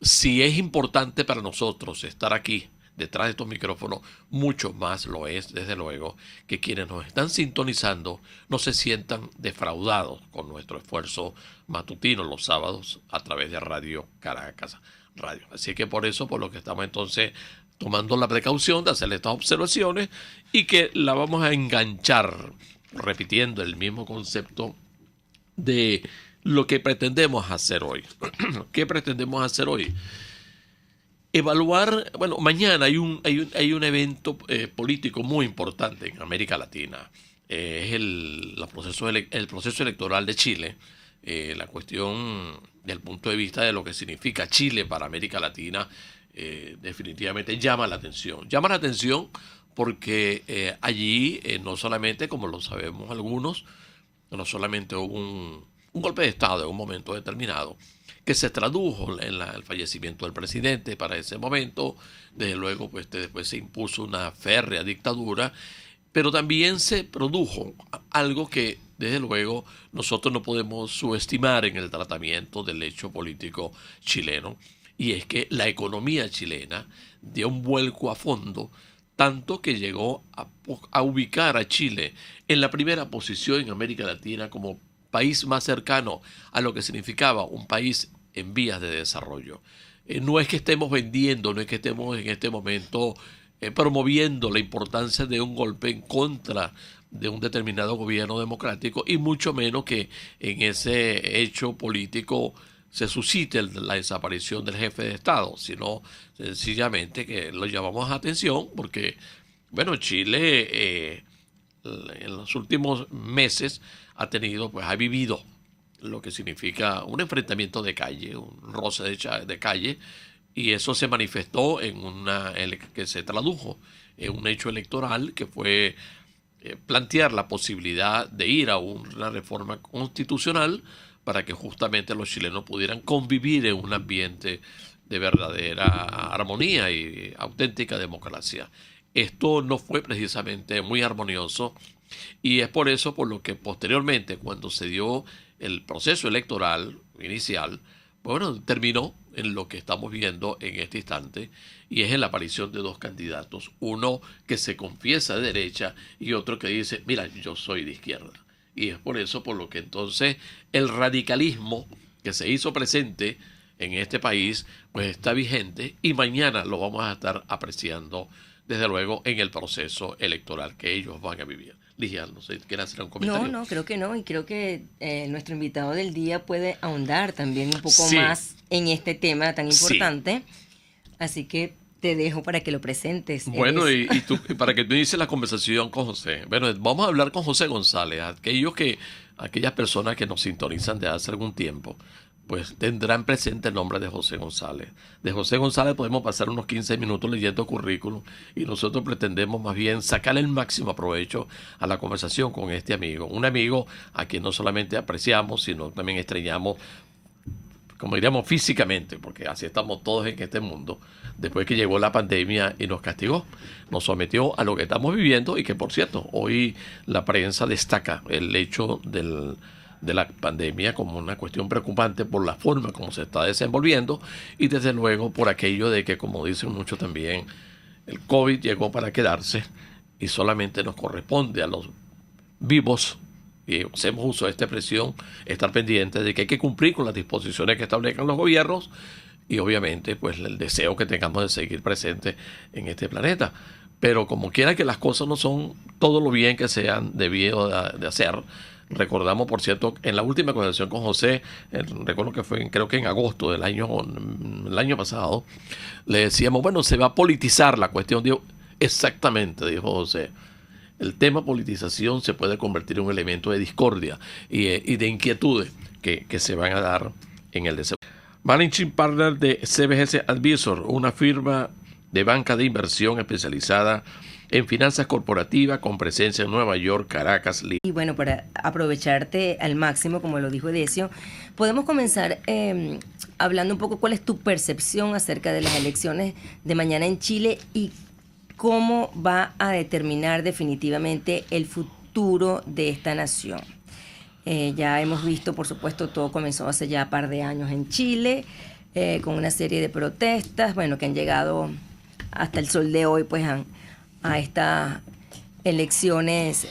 si es importante para nosotros estar aquí detrás de estos micrófonos, mucho más lo es, desde luego, que quienes nos están sintonizando no se sientan defraudados con nuestro esfuerzo matutino los sábados a través de Radio Caracas Radio. Así que por eso, por lo que estamos entonces tomando la precaución de hacer estas observaciones y que la vamos a enganchar repitiendo el mismo concepto de lo que pretendemos hacer hoy. ¿Qué pretendemos hacer hoy? Evaluar, bueno, mañana hay un evento político muy importante en América Latina. Es el proceso electoral de Chile. La cuestión del punto de vista de lo que significa Chile para América Latina definitivamente llama la atención. Llama la atención porque allí no solamente, como lo sabemos algunos, no solamente hubo un golpe de Estado en un momento determinado, que se tradujo en el fallecimiento del presidente para ese momento. Desde luego, pues después se impuso una férrea dictadura, pero también se produjo algo que, desde luego, nosotros no podemos subestimar en el tratamiento del hecho político chileno, y es que la economía chilena dio un vuelco a fondo, tanto que llegó a ubicar a Chile en la primera posición en América Latina como país más cercano a lo que significaba un país en vías de desarrollo. No es que estemos vendiendo, no es que estemos en este momento promoviendo la importancia de un golpe en contra de un determinado gobierno democrático, y mucho menos que en ese hecho político se suscite la desaparición del jefe de Estado, sino sencillamente que lo llamamos a atención porque, bueno, Chile en los últimos meses ha vivido lo que significa un enfrentamiento de calle, un roce de calle, y eso se manifestó que se tradujo en un hecho electoral que fue plantear la posibilidad de ir a una reforma constitucional para que justamente los chilenos pudieran convivir en un ambiente de verdadera armonía y auténtica democracia. Esto no fue precisamente muy armonioso, y es por eso por lo que posteriormente, cuando se dio el proceso electoral inicial, bueno, terminó en lo que estamos viendo en este instante, y es en la aparición de dos candidatos, uno que se confiesa de derecha y otro que dice, mira, yo soy de izquierda. Y es por eso por lo que entonces el radicalismo que se hizo presente en este país pues está vigente, y mañana lo vamos a estar apreciando desde luego en el proceso electoral que ellos van a vivir. Ligia, no sé, ¿quieres hacer un No, comentario? no, creo que no. Y creo que nuestro invitado del día puede ahondar también un poco Sí, más en este tema tan sí. importante. Así que te dejo para que lo presentes, Bueno, Edesio. y tú, para que tú inicies la conversación con José. Bueno, vamos a hablar con José González. Aquellas personas que nos sintonizan de hace algún tiempo, pues tendrán presente el nombre de José González. De José González podemos pasar unos 15 minutos leyendo currículum, y nosotros pretendemos más bien sacarle el máximo provecho a la conversación con este amigo. Un amigo a quien no solamente apreciamos, sino también extrañamos, como diríamos, físicamente, porque así estamos todos en este mundo, después que llegó la pandemia y nos castigó, nos sometió a lo que estamos viviendo, y que, por cierto, hoy la prensa destaca el hecho de la pandemia como una cuestión preocupante por la forma como se está desenvolviendo, y desde luego por aquello de que, como dicen muchos también, el COVID llegó para quedarse y solamente nos corresponde a los vivos, y hacemos uso de esta expresión, estar pendientes de que hay que cumplir con las disposiciones que establezcan los gobiernos, y obviamente pues el deseo que tengamos de seguir presentes en este planeta. Pero como quiera que las cosas no son todo lo bien que se han debido de hacer. Recordamos, por cierto, en la última conversación con José, recuerdo que fue creo que en agosto el año pasado, le decíamos, bueno, se va a politizar la cuestión. Dijo, exactamente, dijo José, el tema politización se puede convertir en un elemento de discordia y de inquietudes que se van a dar en el desarrollo. Managing Partner de CBS Advisor, una firma de banca de inversión especializada en finanzas corporativas con presencia en Nueva York, Caracas, Lima. Y bueno, para aprovecharte al máximo, como lo dijo Edesio, podemos comenzar hablando un poco cuál es tu percepción acerca de las elecciones de mañana en Chile y cómo va a determinar definitivamente el futuro de esta nación. Ya hemos visto, por supuesto, todo comenzó hace ya un par de años en Chile. con una serie de protestas, bueno, que han llegado hasta el sol de hoy, pues a estas elecciones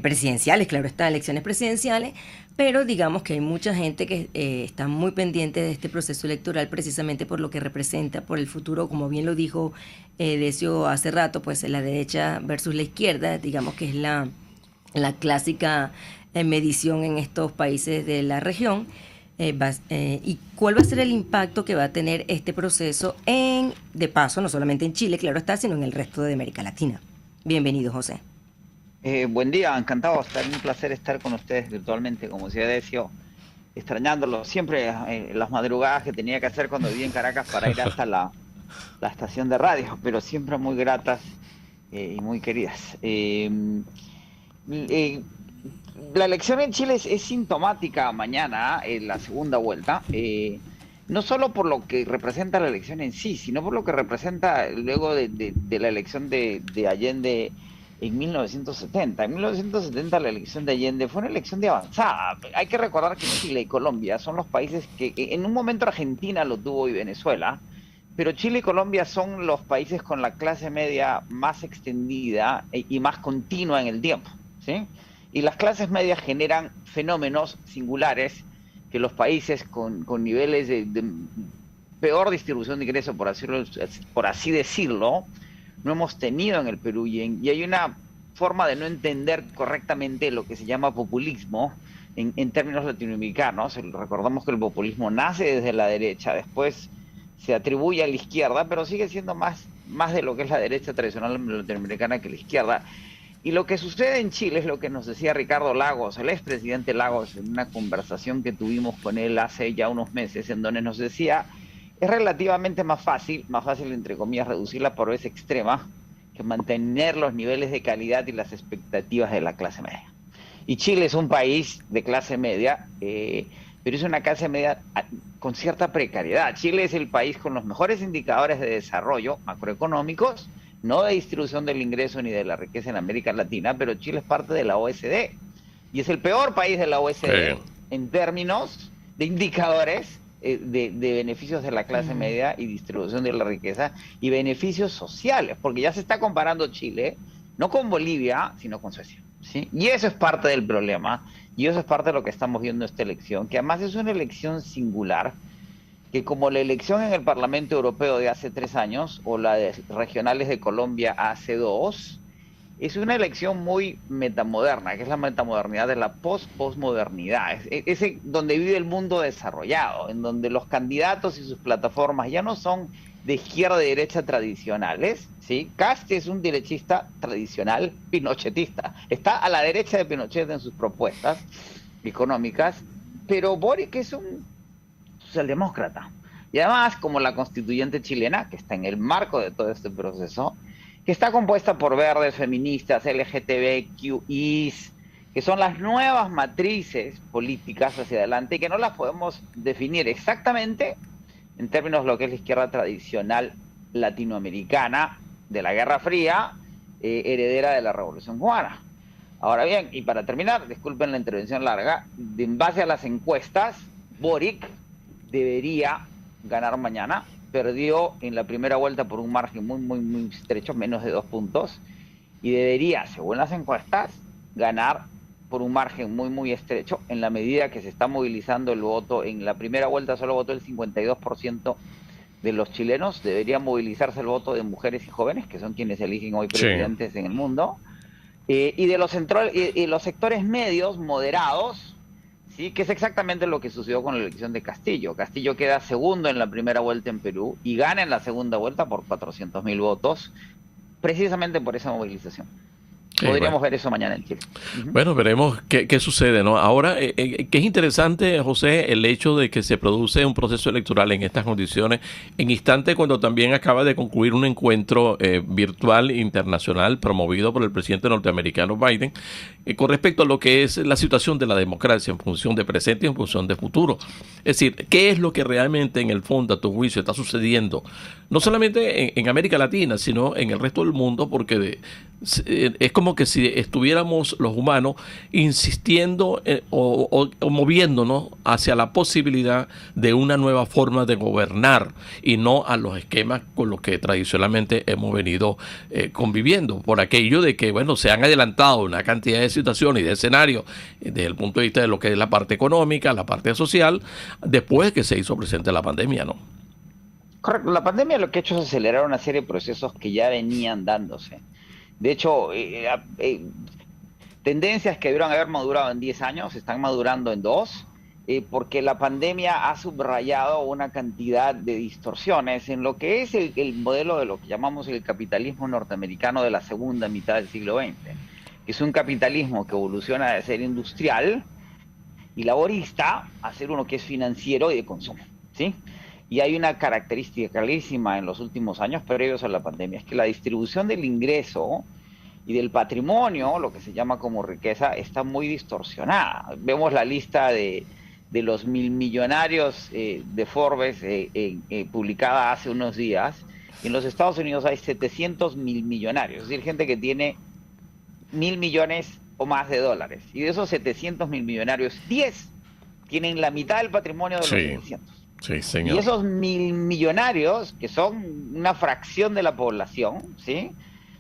presidenciales, claro está, elecciones presidenciales, pero digamos que hay mucha gente que está muy pendiente de este proceso electoral precisamente por lo que representa, por el futuro, como bien lo dijo Decio hace rato, pues la derecha versus la izquierda, digamos que es la clásica medición en estos países de la región. ¿Y cuál va a ser el impacto que va a tener este proceso de paso, no solamente en Chile, claro está, sino en el resto de América Latina? Bienvenido, José. Buen día, encantado de estar, un placer estar con ustedes virtualmente, como se decía, extrañándolo siempre las madrugadas que tenía que hacer cuando vivía en Caracas para ir hasta la estación de radio, pero siempre muy gratas y muy queridas. La elección en Chile es sintomática mañana, en la segunda vuelta, no solo por lo que representa la elección en sí, sino por lo que representa luego de la elección de Allende en 1970. En 1970 la elección de Allende fue una elección de avanzada. Hay que recordar que Chile y Colombia son los países que en un momento Argentina lo tuvo y Venezuela, pero Chile y Colombia son los países con la clase media más extendida y más continua en el tiempo, ¿sí? Y las clases medias generan fenómenos singulares que los países con niveles de peor distribución de ingresos, por así decirlo, no hemos tenido en el Perú. Y hay una forma de no entender correctamente lo que se llama populismo en términos latinoamericanos. Recordamos que el populismo nace desde la derecha, después se atribuye a la izquierda, pero sigue siendo más de lo que es la derecha tradicional latinoamericana que la izquierda. Y lo que sucede en Chile es lo que nos decía Ricardo Lagos, el expresidente Lagos, en una conversación que tuvimos con él hace ya unos meses, en donde nos decía: es relativamente más fácil entre comillas, reducir la pobreza extrema que mantener los niveles de calidad y las expectativas de la clase media. Y Chile es un país de clase media, pero es una clase media con cierta precariedad. Chile es el país con los mejores indicadores de desarrollo macroeconómicos, no de distribución del ingreso ni de la riqueza en América Latina, pero Chile es parte de la OECD y es el peor país de la OECD en términos de indicadores de beneficios de la clase media y distribución de la riqueza y beneficios sociales, porque ya se está comparando Chile no con Bolivia, sino con Suecia, ¿sí? Y eso es parte del problema, y eso es parte de lo que estamos viendo en esta elección, que además es una elección singular, que como la elección en el Parlamento Europeo de hace 3 años o la de regionales de Colombia hace 2, es una elección muy metamoderna, que es la metamodernidad de la postmodernidad. Es donde vive el mundo desarrollado, en donde los candidatos y sus plataformas ya no son de izquierda y derecha tradicionales, ¿sí? Kast es un derechista tradicional pinochetista, está a la derecha de Pinochet en sus propuestas económicas, pero Boric es un socialdemócrata. Y además, como la constituyente chilena, que está en el marco de todo este proceso, que está compuesta por verdes, feministas, LGTBQIs, que son las nuevas matrices políticas hacia adelante y que no las podemos definir exactamente en términos de lo que es la izquierda tradicional latinoamericana de la Guerra Fría, heredera de la Revolución Cubana. Ahora bien, y para terminar, disculpen la intervención larga, en base a las encuestas, Boric debería ganar mañana. Perdió en la primera vuelta por un margen muy estrecho, menos de 2 puntos, y debería, según las encuestas, ganar por un margen muy estrecho, en la medida que se está movilizando el voto. En la primera vuelta solo votó el 52% de los chilenos, debería movilizarse el voto de mujeres y jóvenes, que son quienes eligen hoy presidentes en el mundo, y de los sectores medios, moderados, ¿sí? Que es exactamente lo que sucedió con la elección de Castillo. Castillo queda segundo en la primera vuelta en Perú y gana en la segunda vuelta por 400.000 votos, precisamente por esa movilización. Podríamos ver eso mañana en Chile. Bueno, veremos qué sucede, ¿no? Ahora, que es interesante, José, el hecho de que se produce un proceso electoral en estas condiciones, en instante cuando también acaba de concluir un encuentro virtual internacional promovido por el presidente norteamericano Biden, con respecto a lo que es la situación de la democracia en función de presente y en función de futuro. Es decir, ¿qué es lo que realmente en el fondo, a tu juicio, está sucediendo? No solamente en América Latina, sino en el resto del mundo, porque es como como que si estuviéramos los humanos insistiendo o moviéndonos hacia la posibilidad de una nueva forma de gobernar y no a los esquemas con los que tradicionalmente hemos venido conviviendo, por aquello de que, bueno, se han adelantado una cantidad de situaciones y de escenarios desde el punto de vista de lo que es la parte económica, la parte social, después que se hizo presente la pandemia, ¿no? Correcto. La pandemia lo que ha hecho es acelerar una serie de procesos que ya venían dándose. De hecho, tendencias que debieron haber madurado en 10 años están madurando en 2, porque la pandemia ha subrayado una cantidad de distorsiones en lo que es el modelo de lo que llamamos el capitalismo norteamericano de la segunda mitad del siglo XX, que es un capitalismo que evoluciona de ser industrial y laborista a ser uno que es financiero y de consumo, ¿sí? Y hay una característica clarísima en los últimos años previos a la pandemia, es que la distribución del ingreso y del patrimonio, lo que se llama como riqueza, está muy distorsionada. Vemos la lista de los 1.000 millonarios de Forbes publicada hace unos días. En los Estados Unidos hay 700.000 millonarios, es decir, gente que tiene 1.000 millones o más de dólares. Y de esos 700.000 millonarios, 10 tienen la mitad del patrimonio de los 700. Sí, señor. Y esos 1.000 millonarios, que son una fracción de la población, ¿sí?,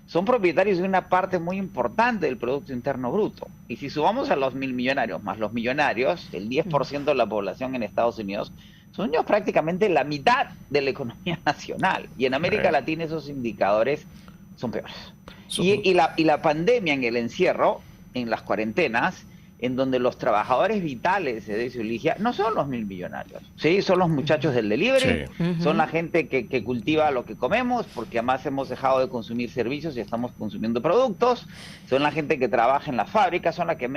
son propietarios de una parte muy importante del Producto Interno Bruto. Y si sumamos a los 1.000 millonarios más los millonarios, el 10% de la población en Estados Unidos, son ellos prácticamente la mitad de la economía nacional. Y en América Latina esos indicadores son peores. Y la pandemia en el encierro, en las cuarentenas, en donde los trabajadores vitales de Edicio no son los 1.000 millonarios, ¿sí? Son los muchachos del delivery, son la gente que cultiva lo que comemos, porque además hemos dejado de consumir servicios y estamos consumiendo productos, son la gente que trabaja en las fábricas, son las que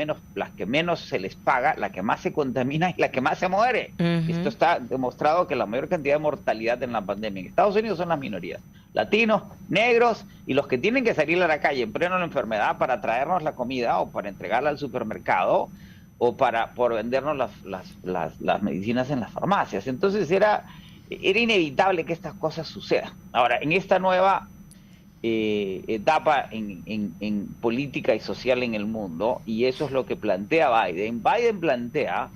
menos se les paga, la que más se contamina y la que más se muere. Esto está demostrado que la mayor cantidad de mortalidad en la pandemia en Estados Unidos son las minorías, latinos, negros y los que tienen que salir a la calle en pleno la enfermedad para traernos la comida o para entregarla al supermercado o por vendernos las medicinas en las farmacias. Entonces era inevitable que estas cosas sucedan. Ahora, en esta nueva etapa en política y social en el mundo, y eso es lo que plantea Biden plantea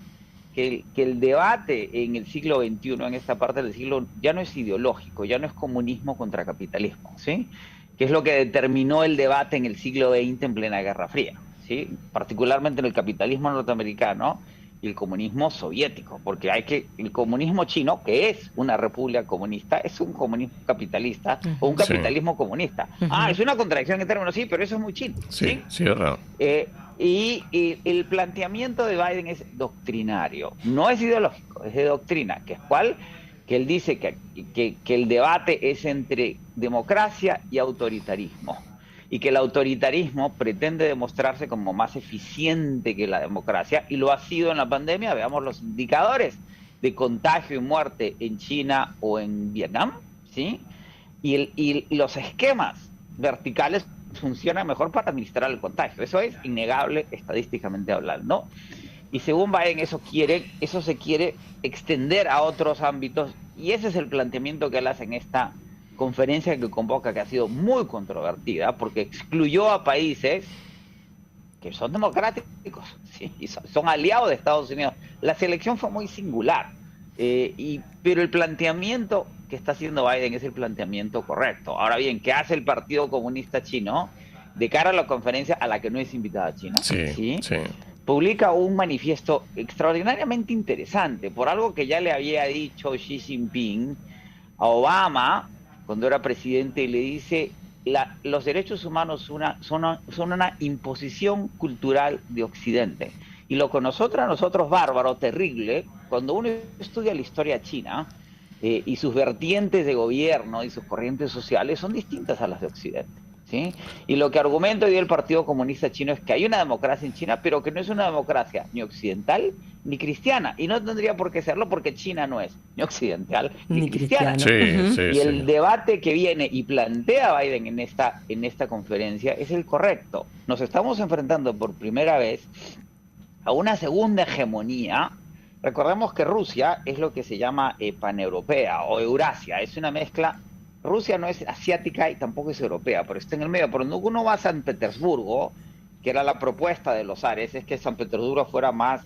que el debate en el siglo XXI, en esta parte del siglo, ya no es ideológico, ya no es comunismo contra capitalismo, ¿sí?, que es lo que determinó el debate en el siglo XX en plena Guerra Fría, ¿sí?, particularmente en el capitalismo norteamericano y el comunismo soviético, porque el comunismo chino, que es una república comunista, es un comunismo capitalista o un capitalismo comunista. Es una contradicción en términos, sí, pero eso es muy chino. Sí, sí, es raro. Y el planteamiento de Biden es doctrinario, no es ideológico, es de doctrina, que es cuál, que él dice que el debate es entre democracia y autoritarismo, y que el autoritarismo pretende demostrarse como más eficiente que la democracia, y lo ha sido en la pandemia. Veamos los indicadores de contagio y muerte en China o en Vietnam, ¿sí? Y los esquemas verticales funcionan mejor para administrar el contagio. Eso es innegable estadísticamente hablando. Y según Biden, eso se quiere extender a otros ámbitos, y ese es el planteamiento que él hace en esta conferencia que convoca, que ha sido muy controvertida, porque excluyó a países que son democráticos, ¿sí?, y son aliados de Estados Unidos. La selección fue muy singular, pero el planteamiento que está haciendo Biden es el planteamiento correcto. Ahora bien, ¿qué hace el Partido Comunista Chino de cara a la conferencia a la que no es invitada China? Sí. Publica un manifiesto extraordinariamente interesante por algo que ya le había dicho Xi Jinping a Obama cuando era presidente, y le dice: los derechos humanos son una imposición cultural de Occidente. Y lo que a nosotros bárbaro, terrible, cuando uno estudia la historia china y sus vertientes de gobierno y sus corrientes sociales son distintas a las de Occidente, ¿sí? Y lo que argumenta hoy el Partido Comunista Chino es que hay una democracia en China, pero que no es una democracia ni occidental ni cristiana, y no tendría por qué serlo, porque China no es ni occidental ni cristiana. Y el debate que viene y plantea Biden en esta conferencia es el correcto. Nos estamos enfrentando por primera vez a una segunda hegemonía. Recordemos que Rusia es lo que se llama paneuropea o Eurasia, es una mezcla Rusia no es asiática y tampoco es europea, pero está en el medio. Pero no, uno va a San Petersburgo, que era la propuesta de los zares, es que San Petersburgo fuera más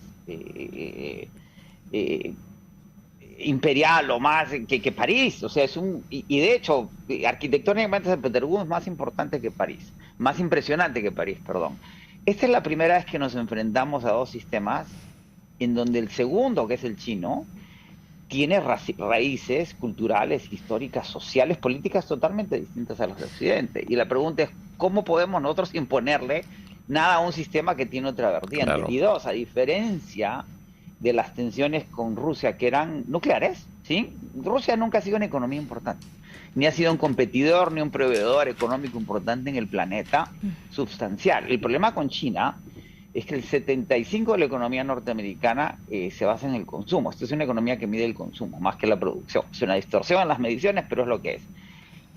imperial o más que París. O sea, y de hecho, arquitectónicamente San Petersburgo es más importante que París, más impresionante que París, perdón. Esta es la primera vez que nos enfrentamos a dos sistemas en donde el segundo, que es el chino, tiene raíces culturales, históricas, sociales, políticas totalmente distintas a las de Occidente. Y la pregunta es, ¿cómo podemos nosotros imponerle nada a un sistema que tiene otra vertiente? Claro. Y dos, a diferencia de las tensiones con Rusia, que eran nucleares, ¿sí? Rusia nunca ha sido una economía importante, ni ha sido un competidor, ni un proveedor económico importante en el planeta, sustancial. El problema con China es que el 75% de la economía norteamericana se basa en el consumo. Esto es una economía que mide el consumo, más que la producción. Es una distorsión en las mediciones, pero es lo que es.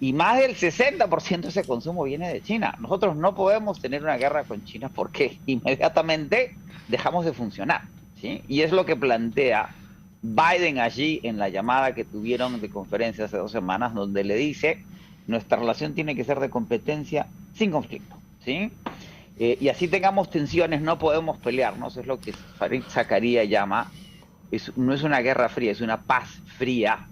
Y más del 60% de ese consumo viene de China. Nosotros no podemos tener una guerra con China porque inmediatamente dejamos de funcionar, ¿sí? Y es lo que plantea Biden allí en la llamada que tuvieron de conferencia hace 2 semanas, donde le dice, nuestra relación tiene que ser de competencia sin conflicto, ¿sí? Y así tengamos tensiones, no podemos pelearnos, es lo que Fareed Zakaria llama, no es una guerra fría, es una paz fría,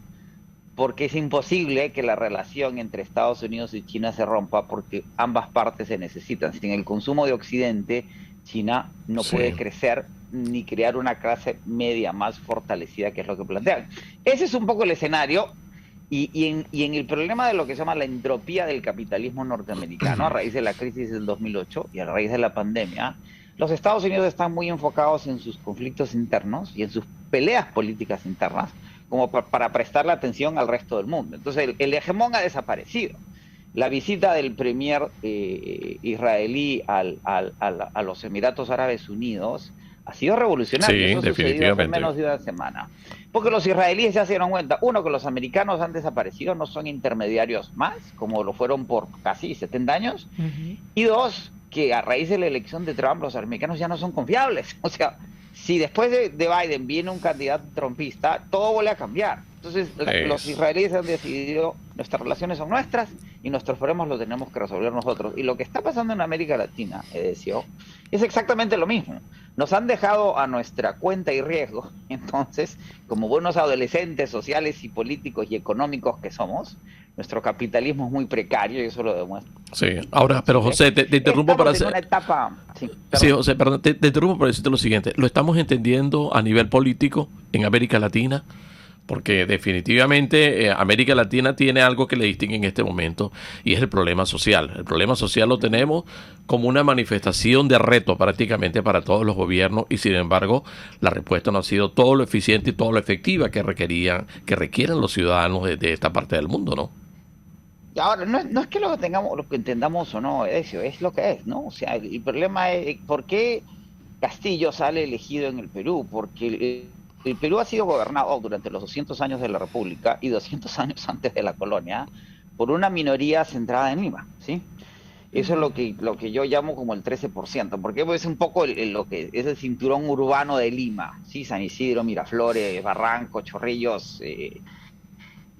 porque es imposible que la relación entre Estados Unidos y China se rompa, porque ambas partes se necesitan. Sin el consumo de Occidente, China no puede crecer ni crear una clase media más fortalecida, que es lo que plantean. Ese es un poco el escenario. Y en el problema de lo que se llama la entropía del capitalismo norteamericano, a raíz de la crisis del 2008 y a raíz de la pandemia, los Estados Unidos están muy enfocados en sus conflictos internos y en sus peleas políticas internas, como para prestarle atención al resto del mundo. Entonces el hegemón ha desaparecido. La visita del premier israelí a los Emiratos Árabes Unidos ha sido revolucionario. Sí, eso sucedió hace menos de una semana. Porque los israelíes ya se dieron cuenta, uno, que los americanos han desaparecido, no son intermediarios más, como lo fueron por casi 70 años, y dos, que a raíz de la elección de Trump, los americanos ya no son confiables. O sea, si después de Biden viene un candidato trumpista, todo vuelve a cambiar. Entonces, los israelíes han decidido, nuestras relaciones son nuestras y nuestros problemas los tenemos que resolver nosotros. Y lo que está pasando en América Latina, Edesio, es exactamente lo mismo. Nos han dejado a nuestra cuenta y riesgo. Entonces, como buenos adolescentes sociales y políticos y económicos que somos, nuestro capitalismo es muy precario y eso lo demuestra. Sí, ahora, pero José, te interrumpo para hacer... una etapa... Sí, José, perdón, te interrumpo para decirte lo siguiente. Lo estamos entendiendo a nivel político en América Latina, porque definitivamente América Latina tiene algo que le distingue en este momento y es el problema social. El problema social lo tenemos como una manifestación de reto prácticamente para todos los gobiernos y sin embargo la respuesta no ha sido todo lo eficiente y todo lo efectiva que requieren los ciudadanos de esta parte del mundo, ¿no? Ahora, no es que lo que entendamos o no, Edesio, es lo que es, ¿no? O sea, el problema es ¿por qué Castillo sale elegido en el Perú? Porque el Perú ha sido gobernado durante los 200 años de la República y 200 años antes de la colonia por una minoría centrada en Lima, ¿sí? Eso es lo que yo llamo como el 13%, porque es un poco lo que es el cinturón urbano de Lima, ¿sí? San Isidro, Miraflores, Barranco, Chorrillos,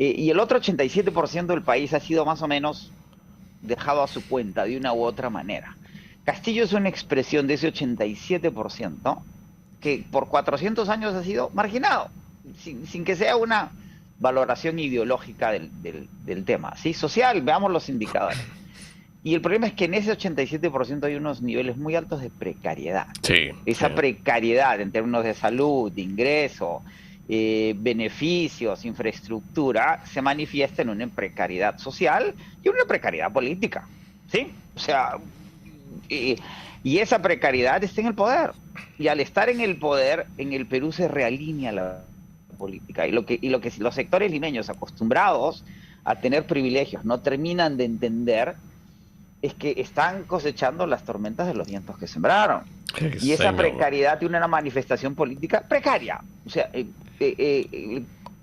y el otro 87% del país ha sido más o menos dejado a su cuenta de una u otra manera. Castillo es una expresión de ese 87%, que por 400 años ha sido marginado, sin que sea una valoración ideológica del tema, ¿sí? Social, veamos los indicadores. Y el problema es que en ese 87% hay unos niveles muy altos de precariedad. Sí, Esa precariedad en términos de salud, de ingreso, beneficios, infraestructura, se manifiesta en una precariedad social y una precariedad política, ¿sí? O sea, y esa precariedad está en el poder. Y al estar en el poder, en el Perú se realinea la política. Y lo que los sectores limeños acostumbrados a tener privilegios no terminan de entender es que están cosechando las tormentas de los vientos que sembraron. Y esa precariedad tiene una manifestación política precaria. O sea,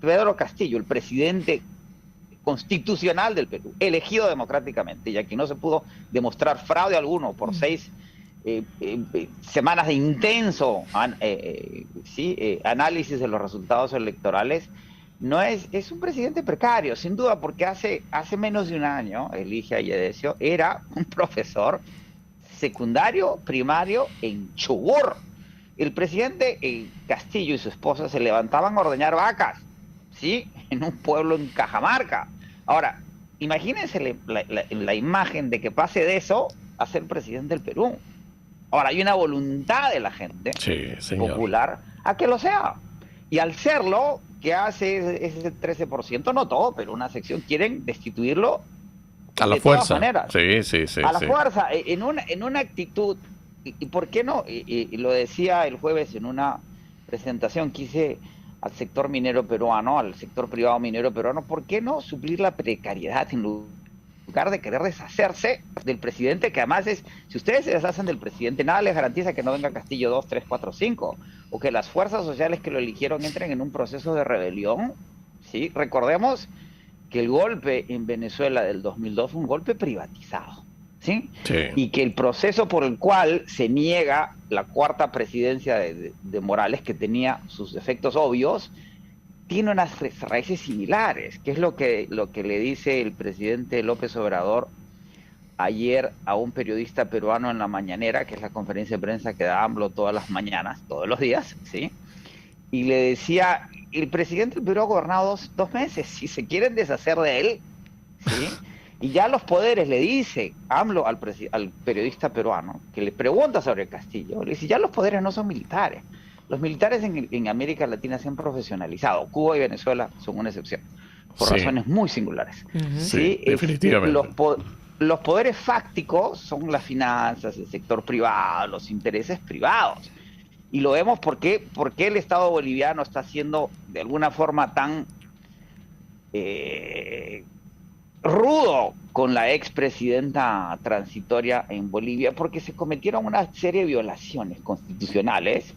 Pedro Castillo, el presidente constitucional del Perú, elegido democráticamente, y aquí no se pudo demostrar fraude alguno por 6 semanas de intenso análisis de los resultados electorales, no es un presidente precario, sin duda, porque hace menos de un año, Ligia y Edesio, era un profesor secundario, primario en Chubut. El presidente Castillo y su esposa se levantaban a ordeñar vacas, ¿sí? En un pueblo en Cajamarca. Ahora, imagínense la imagen de que pase de eso a ser presidente del Perú. Ahora, hay una voluntad de la gente popular a que lo sea. Y al serlo, ¿qué hace ese 13%? No todo, pero una sección quieren destituirlo a la de fuerza. Todas maneras. Sí. A la fuerza, en una actitud. ¿Y por qué no? Y lo decía el jueves en una presentación que hice al sector minero peruano, al sector privado minero peruano, ¿por qué no suplir la precariedad en lugar de querer deshacerse del presidente, que además es, si ustedes se deshacen del presidente, nada les garantiza que no venga Castillo 2, 3, 4, 5, o que las fuerzas sociales que lo eligieron entren en un proceso de rebelión, ¿sí? Recordemos que el golpe en Venezuela del 2002 fue un golpe privatizado, ¿sí? Y que el proceso por el cual se niega la cuarta presidencia de Morales, que tenía sus efectos obvios, tiene unas raíces similares, que es lo que le dice el presidente López Obrador ayer a un periodista peruano en la mañanera, que es la conferencia de prensa que da AMLO todas las mañanas, todos los días, ¿sí? Y le decía, el presidente del Perú ha gobernado dos meses, si se quieren deshacer de él, ¿sí? Y ya los poderes, le dice AMLO al periodista peruano, que le pregunta sobre el Castillo, le dice, ya los poderes no son militares. Los militares en América Latina se han profesionalizado. Cuba y Venezuela son una excepción, por razones muy singulares. Sí, definitivamente. Los poderes fácticos son las finanzas, el sector privado, los intereses privados. Y lo vemos porque el Estado boliviano está siendo de alguna forma tan rudo con la expresidenta transitoria en Bolivia, porque se cometieron una serie de violaciones constitucionales.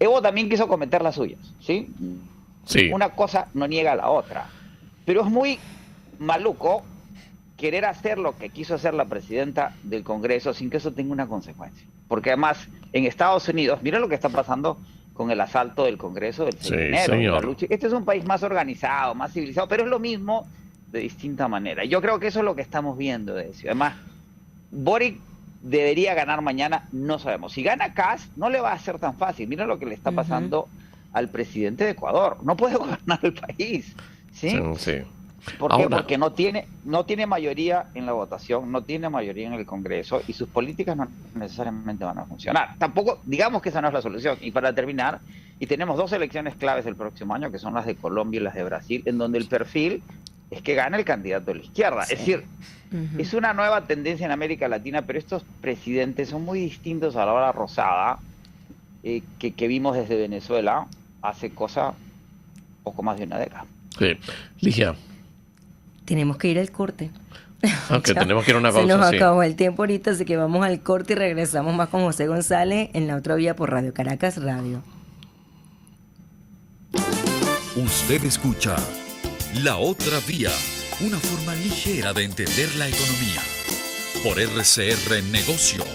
Evo también quiso cometer las suyas, ¿sí? Sí. Una cosa no niega a la otra. Pero es muy maluco querer hacer lo que quiso hacer la presidenta del Congreso sin que eso tenga una consecuencia. Porque además, en Estados Unidos, mira lo que está pasando con el asalto del Congreso del 6 de enero. La lucha. Este es un país más organizado, más civilizado, pero es lo mismo de distinta manera. Y yo creo que eso es lo que estamos viendo de eso. Además, Boric debería ganar mañana, no sabemos. Si gana Kast, no le va a ser tan fácil. Mira lo que le está pasando al presidente de Ecuador. No puede gobernar el país, ¿sí? Sí. ¿Por qué? Porque no tiene mayoría en la votación, no tiene mayoría en el Congreso y sus políticas no necesariamente van a funcionar. Tampoco, digamos que esa no es la solución. Y para terminar, y tenemos dos elecciones claves el próximo año, que son las de Colombia y las de Brasil, en donde el perfil es que gana el candidato de la izquierda. Sí. Es decir, es una nueva tendencia en América Latina, pero estos presidentes son muy distintos a la ola rosada que vimos desde Venezuela hace poco más de una década. Sí. Ligia. Tenemos que ir al corte. Aunque tenemos que ir a una pausa. Se nos acabó el tiempo ahorita, así que vamos al corte y regresamos más con José González en La Otra Vía por Radio Caracas Radio. Usted escucha La Otra Vía, una forma ligera de entender la economía. Por RCR Negocios.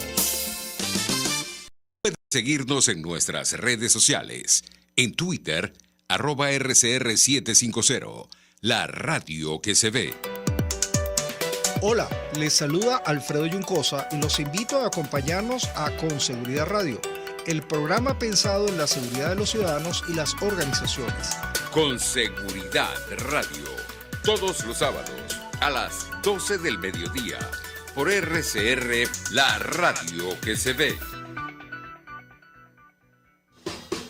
Puede seguirnos en nuestras redes sociales. En Twitter, @RCR750. La radio que se ve. Hola, les saluda Alfredo Yuncosa y los invito a acompañarnos a Con Seguridad Radio, el programa pensado en la seguridad de los ciudadanos y las organizaciones. Con Seguridad Radio, todos los sábados a las 12 del mediodía, por RCR, la radio que se ve.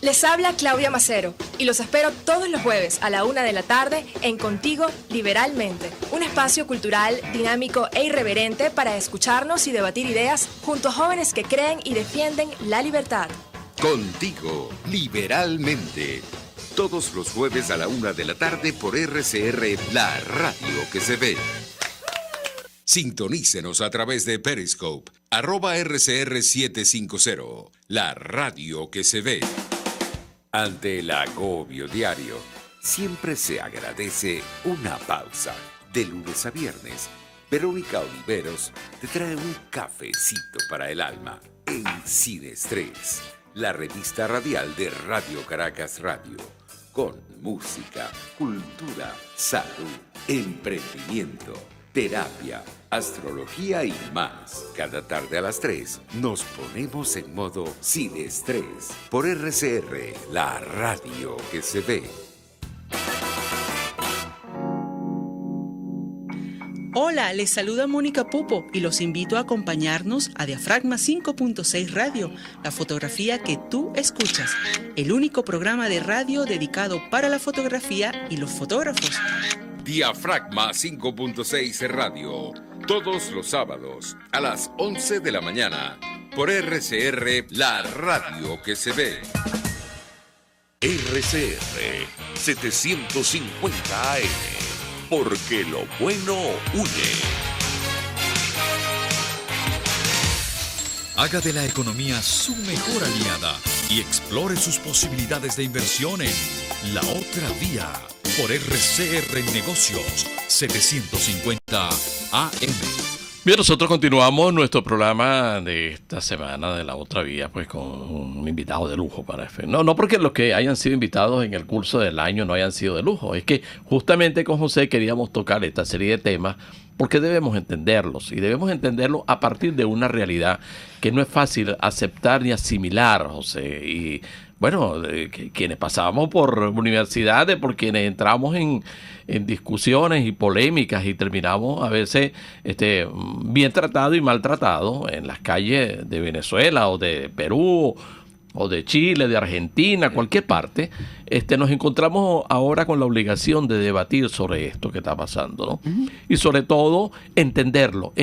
Les habla Claudia Macero y los espero todos los jueves a la 1 de la tarde en Contigo Liberalmente, un espacio cultural, dinámico e irreverente para escucharnos y debatir ideas junto a jóvenes que creen y defienden la libertad. Contigo Liberalmente, todos los jueves a la 1 de la tarde por RCR, la radio que se ve. Sintonícenos a través de Periscope, @RCR750, la radio que se ve. Ante el agobio diario, siempre se agradece una pausa. De lunes a viernes, Verónica Oliveros te trae un cafecito para el alma en Sin Estrés, la revista radial de Radio Caracas Radio. con música, cultura, salud, emprendimiento, terapia, astrología y más. Cada tarde a las 3 nos ponemos en modo sin estrés por RCR, la radio que se ve. Hola, les saluda Mónica Pupo y los invito a acompañarnos a Diafragma 5.6 Radio, la fotografía que tú escuchas, el único programa de radio dedicado para la fotografía y los fotógrafos. Diafragma 5.6 Radio, todos los sábados a las 11 de la mañana por RCR, la radio que se ve. RCR 750 AM, porque lo bueno une. Haga de la economía su mejor aliada y explore sus posibilidades de inversión en La Otra Vía por RCR Negocios 750 AM. Bien, nosotros continuamos nuestro programa de esta semana de La Otra Vía, pues con un invitado de lujo para FM. No porque los que hayan sido invitados en el curso del año no hayan sido de lujo, es que justamente con José queríamos tocar esta serie de temas porque debemos entenderlos, y debemos entenderlos a partir de una realidad que no es fácil aceptar ni asimilar, José. Y bueno, quienes pasábamos por universidades, por quienes entramos en discusiones y polémicas y terminamos a veces bien tratados y maltratados en las calles de Venezuela o de Perú o de Chile, de Argentina, cualquier parte, nos encontramos ahora con la obligación de debatir sobre esto que está pasando, ¿no? Uh-huh. Y sobre todo entenderlo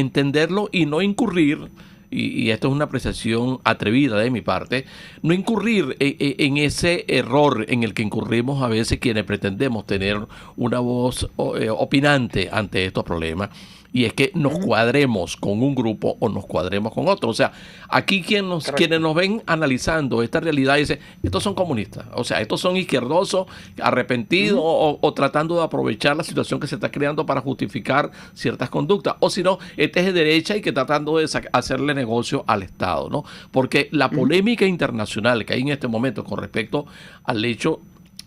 y no incurrir, y esto es una apreciación atrevida de mi parte, no incurrir en ese error en el que incurrimos a veces quienes pretendemos tener una voz opinante ante estos problemas, y es que nos cuadremos con un grupo o nos cuadremos con otro. O sea, aquí quienes nos ven analizando esta realidad dicen, estos son comunistas, o sea, estos son izquierdosos, arrepentidos o tratando de aprovechar la situación que se está creando para justificar ciertas conductas, o si no, este es de derecha y que tratando de hacerle negocio al Estado, ¿no? Porque la polémica internacional que hay en este momento con respecto al hecho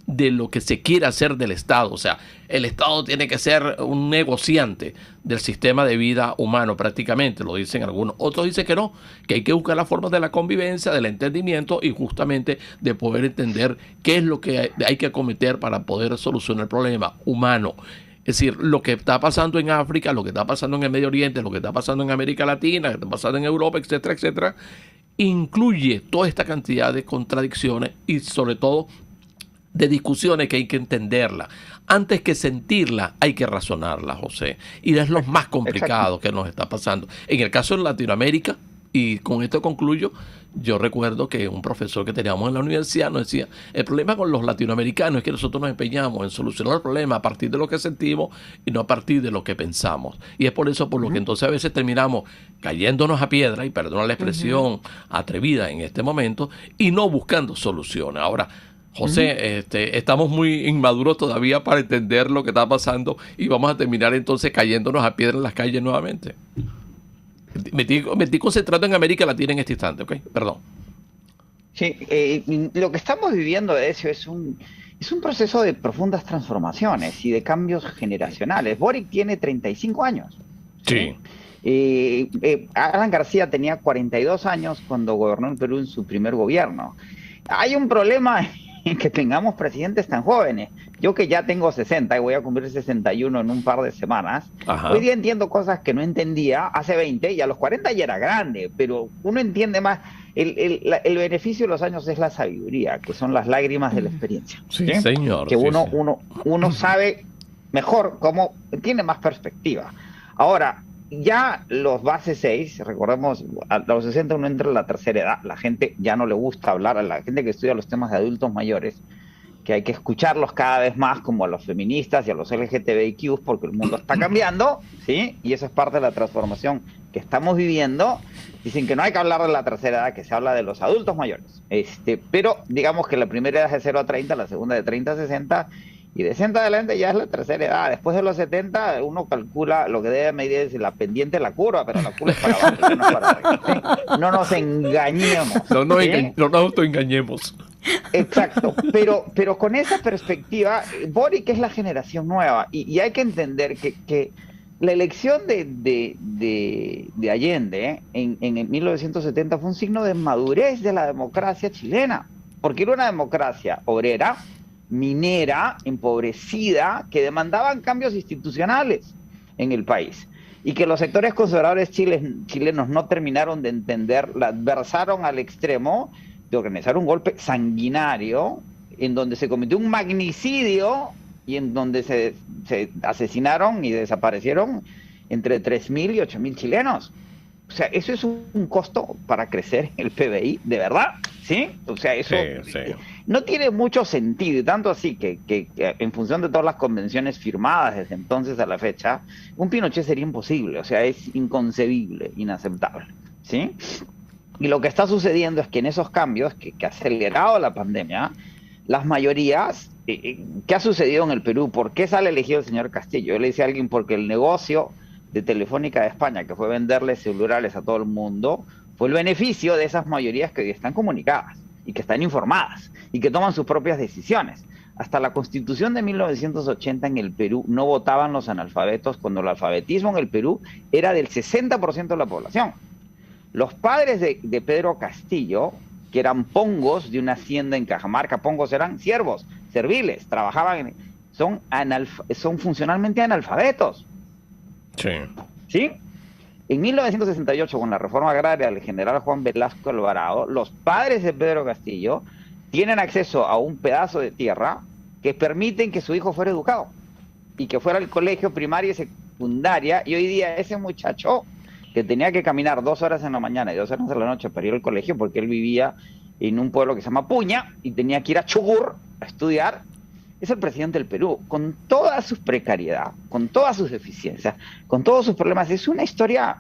de lo que se quiere hacer del Estado, o sea, el Estado tiene que ser un negociante del sistema de vida humano prácticamente, lo dicen algunos, otros dicen que no, que hay que buscar las formas de la convivencia, del entendimiento y justamente de poder entender qué es lo que hay que acometer para poder solucionar el problema humano. Es decir, lo que está pasando en África, lo que está pasando en el Medio Oriente, lo que está pasando en América Latina, lo que está pasando en Europa, etcétera, etcétera, incluye toda esta cantidad de contradicciones y sobre todo de discusiones que hay que entenderla. Antes que sentirla, hay que razonarla, José. Y es lo más complicado que nos está pasando. En el caso de Latinoamérica, y con esto concluyo, yo recuerdo que un profesor que teníamos en la universidad nos decía, el problema con los latinoamericanos es que nosotros nos empeñamos en solucionar el problema a partir de lo que sentimos y no a partir de lo que pensamos. Y es por eso por lo que entonces a veces terminamos cayéndonos a piedra, y perdona la expresión atrevida en este momento, y no buscando soluciones. Ahora, José, estamos muy inmaduros todavía para entender lo que está pasando y vamos a terminar entonces cayéndonos a piedra en las calles nuevamente. Me estoy concentrando en América Latina en este instante, ¿ok? Perdón. Sí, lo que estamos viviendo, Decio, es un proceso de profundas transformaciones y de cambios generacionales. Boric tiene 35 años. Sí. Alan García tenía 42 años cuando gobernó el Perú en su primer gobierno. Hay un problema en que tengamos presidentes tan jóvenes. Yo que ya tengo 60 y voy a cumplir 61 en un par de semanas, hoy día entiendo cosas que no entendía hace 20 y a los 40 ya era grande, pero uno entiende más. El beneficio de los años es la sabiduría, que son las lágrimas de la experiencia. Sí, señor. Que uno sabe mejor cómo, tiene más perspectiva. Ahora, ya los base 6, recordemos, a los 60 uno entra en la tercera edad, la gente ya no le gusta hablar, a la gente que estudia los temas de adultos mayores, que hay que escucharlos cada vez más, como a los feministas y a los LGTBIQ, porque el mundo está cambiando, ¿sí? Y eso es parte de la transformación que estamos viviendo. Dicen que no hay que hablar de la tercera edad, que se habla de los adultos mayores. Pero digamos que la primera edad es de 0 a 30, la segunda de 30 a 60, y de 60 adelante ya es la tercera edad. Después de los 70 uno calcula, lo que debe medir es la pendiente de la curva, pero la curva es para abajo, no es para arriba, ¿sí? No nos engañemos. No nos autoengañemos. Exacto, pero con esa perspectiva, Boric es la generación nueva y hay que entender que la elección de Allende en 1970 fue un signo de madurez de la democracia chilena, porque era una democracia obrera, minera, empobrecida, que demandaban cambios institucionales en el país y que los sectores conservadores chilenos no terminaron de entender, la adversaron al extremo de organizar un golpe sanguinario en donde se cometió un magnicidio y en donde se asesinaron y desaparecieron entre 3.000 y 8.000 chilenos. O sea, eso es un costo para crecer el PBI, de verdad, ¿sí? O sea, eso sí. No tiene mucho sentido, y tanto así que en función de todas las convenciones firmadas desde entonces a la fecha, un Pinochet sería imposible, o sea, es inconcebible, inaceptable, ¿sí? Y lo que está sucediendo es que en esos cambios que ha acelerado la pandemia, las mayorías, ¿qué ha sucedido en el Perú? ¿Por qué sale elegido el señor Castillo? Yo le decía a alguien, porque el negocio de Telefónica de España, que fue venderle celulares a todo el mundo, fue el beneficio de esas mayorías que hoy están comunicadas y que están informadas y que toman sus propias decisiones. Hasta la Constitución de 1980 en el Perú no votaban los analfabetos, cuando el alfabetismo en el Perú era del 60% de la población. Los padres de Pedro Castillo, que eran pongos de una hacienda en Cajamarca, pongos eran siervos, serviles, trabajaban, son funcionalmente analfabetos. Sí. ¿Sí? En 1968, con la reforma agraria del general Juan Velasco Alvarado, los padres de Pedro Castillo tienen acceso a un pedazo de tierra que permiten que su hijo fuera educado y que fuera al colegio primaria y secundaria, y hoy día ese muchacho que tenía que caminar 2 horas en la mañana y 2 horas en la noche para ir al colegio, porque él vivía en un pueblo que se llama Puña y tenía que ir a Chugur a estudiar, es el presidente del Perú, con toda su precariedad, con todas sus deficiencias, con todos sus problemas. Es una historia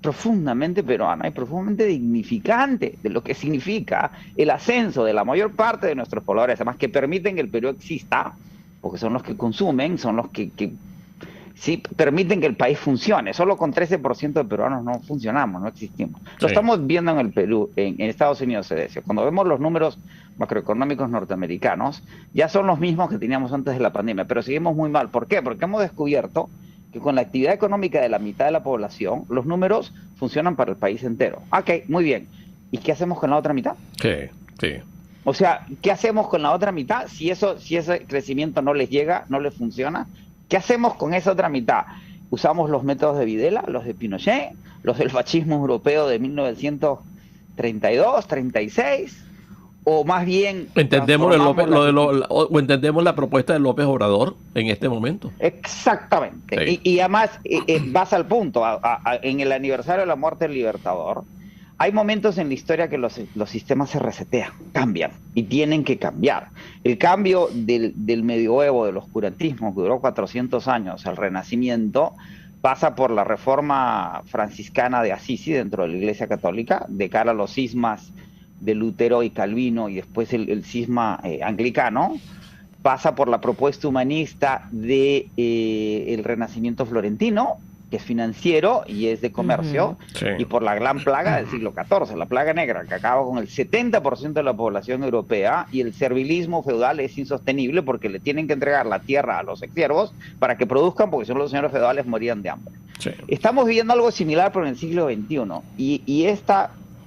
profundamente peruana y profundamente dignificante de lo que significa el ascenso de la mayor parte de nuestros pobladores, además que permiten que el Perú exista, porque son los que consumen, son los que sí permiten que el país funcione. Solo con 13% de peruanos no funcionamos, no existimos. Lo estamos viendo en el Perú, en Estados Unidos, Edesio. Cuando vemos los números macroeconómicos norteamericanos, ya son los mismos que teníamos antes de la pandemia, pero seguimos muy mal. ¿Por qué? Porque hemos descubierto que con la actividad económica de la mitad de la población, los números funcionan para el país entero. Ok, muy bien. ¿Y qué hacemos con la otra mitad? Sí. O sea, ¿qué hacemos con la otra mitad si ese crecimiento no les llega, no les funciona? ¿Qué hacemos con esa otra mitad? ¿Usamos los métodos de Videla, los de Pinochet, los del fascismo europeo de 1932, 36? ¿O más bien entendemos la propuesta de López Obrador en este momento? Exactamente. Sí. Y además vas al punto. En el aniversario de la muerte del Libertador, hay momentos en la historia que los sistemas se resetean, cambian y tienen que cambiar. El cambio del medioevo, del oscurantismo, que duró 400 años, al Renacimiento, pasa por la reforma franciscana de Assisi dentro de la Iglesia Católica, de cara a los cismas de Lutero y Calvino y después el cisma anglicano, pasa por la propuesta humanista de el Renacimiento florentino, que es financiero y es de comercio, y por la gran plaga del siglo XIV, la plaga negra, que acaba con el 70% de la población europea, y el servilismo feudal es insostenible porque le tienen que entregar la tierra a los exsiervos para que produzcan, porque si no los señores feudales morían de hambre. Sí. Estamos viviendo algo similar pero en el siglo XXI,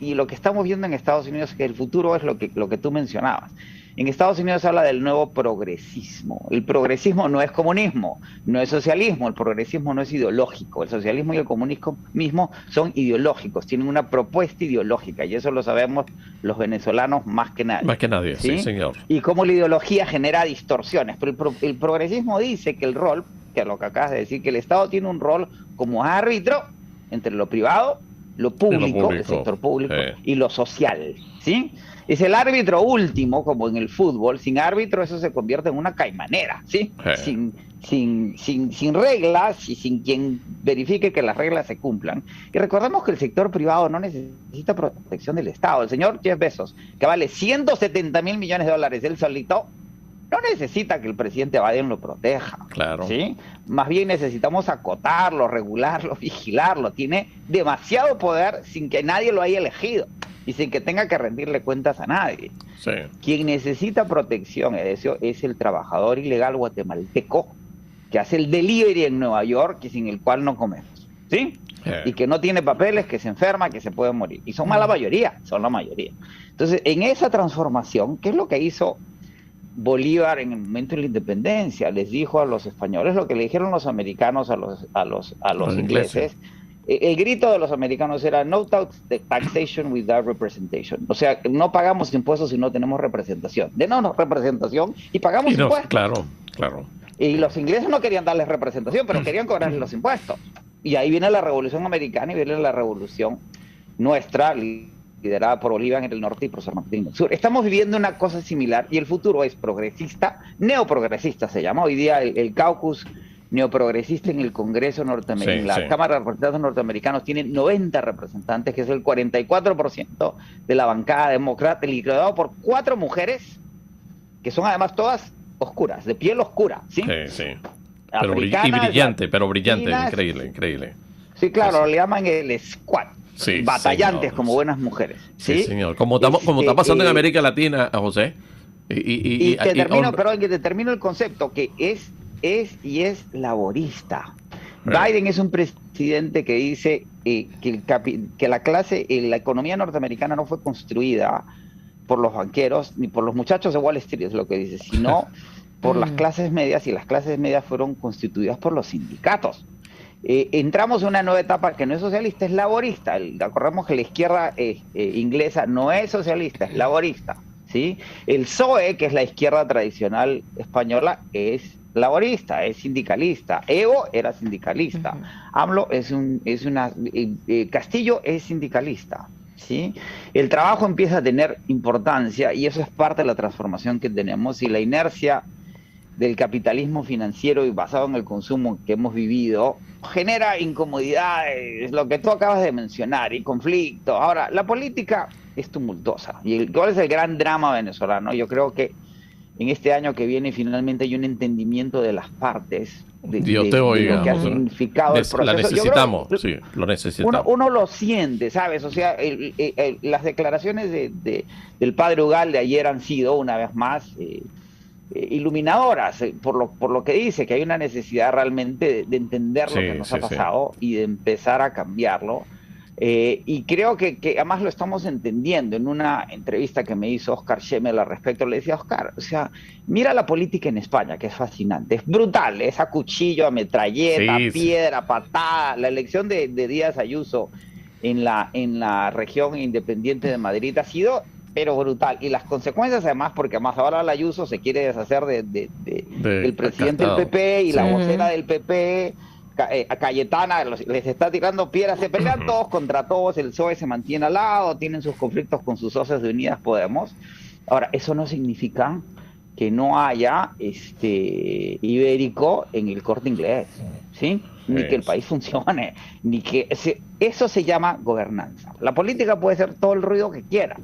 y lo que estamos viendo en Estados Unidos, que el futuro es lo que tú mencionabas. En Estados Unidos se habla del nuevo progresismo. El progresismo no es comunismo, no es socialismo, el progresismo no es ideológico. El socialismo y el comunismo mismo son ideológicos, tienen una propuesta ideológica, y eso lo sabemos los venezolanos más que nadie. Más que nadie, sí señor. Y cómo la ideología genera distorsiones. Pero el progresismo dice que el rol, que es lo que acabas de decir, que el Estado tiene un rol como árbitro entre lo privado, lo público, el sector público, y lo social, ¿sí? Es el árbitro último, como en el fútbol. Sin árbitro eso se convierte en una caimanera, ¿sí? Sin reglas y sin quien verifique que las reglas se cumplan. Y recordemos que el sector privado no necesita protección del Estado. El señor Jeff Bezos, que vale $170,000 millones él solito, no necesita que el presidente Biden lo proteja. Claro. ¿Sí? Más bien necesitamos acotarlo, regularlo, vigilarlo. Tiene demasiado poder sin que nadie lo haya elegido. y sin que tenga que rendirle cuentas a nadie. Sí. Quien necesita protección, Edesio, es el trabajador ilegal guatemalteco que hace el delivery en Nueva York y sin el cual no comemos, ¿sí? Y que no tiene papeles, que se enferma, que se puede morir. Y son la mayoría, son la mayoría. Entonces, en esa transformación, ¿qué es lo que hizo Bolívar en el momento de la independencia? Les dijo a los españoles lo que le dijeron los americanos a los ingleses. El grito de los americanos era no taxation without representation. O sea, no pagamos impuestos si no tenemos representación. Denos representación y pagamos impuestos. Claro. Y los ingleses no querían darles representación, pero querían cobrarles los impuestos. Y ahí viene la Revolución Americana y viene la Revolución nuestra, liderada por Bolívar en el norte y por San Martín en el sur. Estamos viviendo una cosa similar y el futuro es progresista, neoprogresista se llama. Hoy día el caucus neoprogresista en el Congreso norteamericano, la Cámara de Representantes norteamericanos tiene 90 representantes, que es el 44% de la bancada demócrata, liderado por 4 mujeres, que son además todas oscuras, de piel oscura, ¿sí? Sí. Pero brillante, increíble. Sí, claro, le llaman el squad. Sí, batallantes señor. Como buenas mujeres. Sí, señor. Como está pasando en América Latina, José. Te termino el concepto, que es laborista. Biden es un presidente que dice que la economía norteamericana no fue construida por los banqueros ni por los muchachos de Wall Street, es lo que dice, sino por las clases medias, y las clases medias fueron constituidas por los sindicatos. Entramos en una nueva etapa que no es socialista, es laborista. Recordemos que la izquierda inglesa no es socialista, es laborista, ¿sí? El PSOE, que es la izquierda tradicional española, es laborista, es sindicalista. Evo era sindicalista. AMLO Castillo es sindicalista, ¿sí? El trabajo empieza a tener importancia y eso es parte de la transformación que tenemos, y la inercia del capitalismo financiero y basado en el consumo que hemos vivido genera incomodidades, lo que tú acabas de mencionar, y conflictos. Ahora, la política es tumultuosa. ¿Y cuál es el gran drama venezolano? Yo creo que en este año que viene finalmente hay un entendimiento de las partes de lo que ha significado el proceso. La necesitamos, sí, lo necesitamos. Uno lo siente, ¿sabes? O sea, las declaraciones del padre Ugalde ayer han sido, una vez más, iluminadoras, por lo que dice, que hay una necesidad realmente de entender lo que nos ha pasado y de empezar a cambiarlo. Y creo que además lo estamos entendiendo. En una entrevista que me hizo Oscar Schemmel al respecto, le decía: Oscar, o sea, mira la política en España, que es fascinante, es brutal, es a cuchillo, a metralleta, piedra, patada. La elección de Díaz Ayuso en la región independiente de Madrid ha sido brutal, y las consecuencias además, porque además ahora la Ayuso se quiere deshacer del presidente del PP y la vocera del PP, Cayetana, les está tirando piedras, se pelean todos contra todos, el PSOE se mantiene al lado, tienen sus conflictos con sus socios de Unidas Podemos. Ahora, eso no significa que no haya Ibérico en el Corte Inglés, ¿sí? Ni que el país funcione, ni que eso se llama gobernanza. La política puede ser todo el ruido que quiera,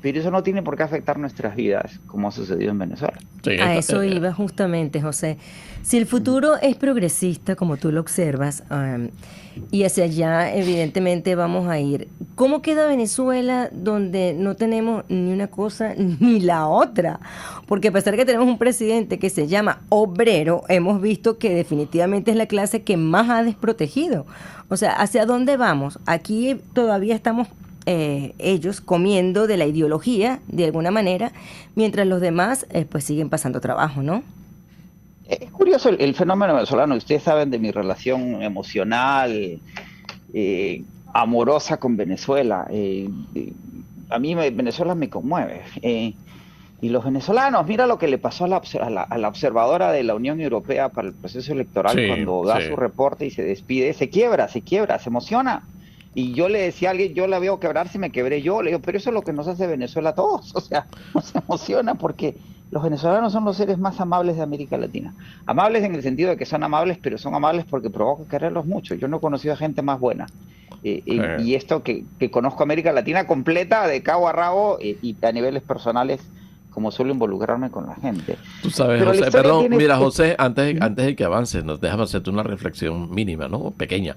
pero eso no tiene por qué afectar nuestras vidas, como ha sucedido en Venezuela. A eso iba justamente, José. Si el futuro es progresista, como tú lo observas, y hacia allá evidentemente vamos a ir, ¿cómo queda Venezuela donde no tenemos ni una cosa ni la otra? Porque a pesar de que tenemos un presidente que se llama obrero, hemos visto que definitivamente es la clase que más ha desprotegido. O sea, ¿hacia dónde vamos? Aquí todavía estamos ellos comiendo de la ideología de alguna manera, mientras los demás pues siguen pasando trabajo, ¿no? Es curioso el fenómeno venezolano. Ustedes saben de mi relación emocional, amorosa con Venezuela. A mí Venezuela me conmueve. Y los venezolanos, mira lo que le pasó a la observadora de la Unión Europea para el proceso electoral, cuando da su reporte y se despide, se quiebra, se emociona. Y yo le decía a alguien, yo la veo quebrarse y me quebré yo. Le digo, pero eso es lo que nos hace Venezuela a todos. O sea, nos emociona porque los venezolanos son los seres más amables de América Latina. Amables en el sentido de que son amables, pero son amables porque provoca quererlos mucho. Yo no he conocido a gente más buena. Y esto que conozco América Latina completa, de cabo a rabo, y a niveles personales, como suelo involucrarme con la gente. Tú sabes, Pero la José, historia perdón, tiene- mira, José, antes de que avances, déjame hacerte una reflexión mínima, ¿no? Pequeña.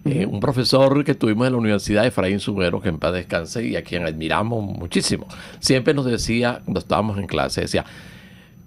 Un profesor que tuvimos en la Universidad, Efraín Subero, que en paz descanse, y a quien admiramos muchísimo, siempre nos decía, cuando estábamos en clase, decía,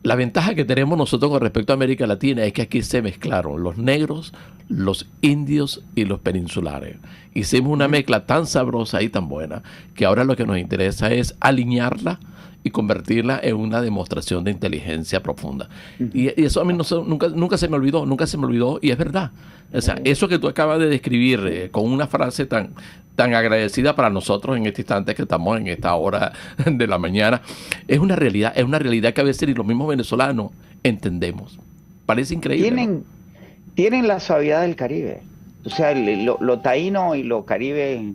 la ventaja que tenemos nosotros con respecto a América Latina es que aquí se mezclaron los negros, los indios y los peninsulares. Hicimos una mezcla tan sabrosa y tan buena que ahora lo que nos interesa es alinearla y convertirla en una demostración de inteligencia profunda. Y eso a mí nunca se me olvidó y es verdad. O sea, eso que tú acabas de describir con una frase tan agradecida para nosotros en este instante que estamos en esta hora de la mañana, es una realidad que a veces ni los mismos venezolanos entendemos. Parece increíble, ¿no? Tienen la suavidad del Caribe. O sea, lo taíno y lo caribe